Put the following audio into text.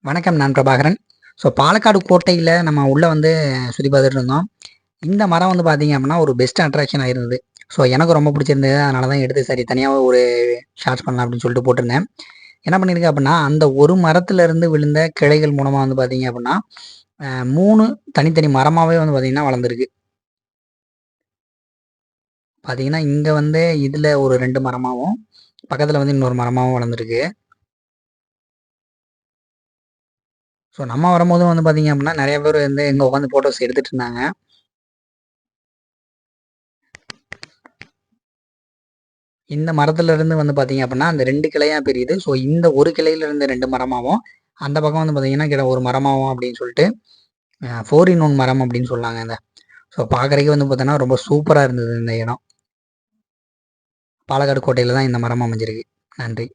வணக்கம். நான் பிரபாகரன். ஸோ பாலக்காடு கோட்டையில நம்ம உள்ள சுத்தி பார்த்துட்டு இருந்தோம். இந்த மரம் பார்த்தீங்க அப்படின்னா, ஒரு பெஸ்ட் அட்ராக்ஷனா இருந்தது. ஸோ எனக்கு ரொம்ப பிடிச்சிருந்தது. அதனால தான் எடுத்து சரி தனியாவே ஒரு ஷார்ட்ஸ் பண்ணலாம் அப்படின்னு சொல்லிட்டு போட்டிருந்தேன். என்ன பண்ணியிருக்கேன் அப்படின்னா, அந்த ஒரு மரத்திலிருந்து விழுந்த கிளைகள் மூலமா பார்த்தீங்க அப்படின்னா, 3 தனித்தனி மரமாவே பார்த்தீங்கன்னா வளர்ந்துருக்கு. பார்த்தீங்கன்னா, இங்க இதுல ஒரு 2 மரமாவும், பக்கத்துல இன்னொரு மரமாவும் வளர்ந்துருக்கு. ஸோ நம்ம வரும்போதும் பார்த்தீங்க அப்படின்னா, நெறைய பேர் இங்க உட்காந்து ஃபோட்டோஸ் எடுத்துட்டு இருந்தாங்க. இந்த மரத்துலருந்து பார்த்தீங்க அப்படின்னா, அந்த 2 கிளையா பிரியுது. ஸோ இந்த ஒரு கிளையில இருந்து 2 மரமாவும், அந்த பக்கம் பார்த்தீங்கன்னா, ஒரு மரமாவும் அப்படின்னு சொல்லிட்டு 4 இன் 1 மரம் அப்படின்னு சொல்லாங்க இத. ஸோ பார்க்கறதுக்கே பார்த்தோன்னா, ரொம்ப சூப்பரா இருந்தது இந்த இடம். பாலக்காடு கோட்டையில தான் இந்த மரம் அமைஞ்சிருக்கு. நன்றி.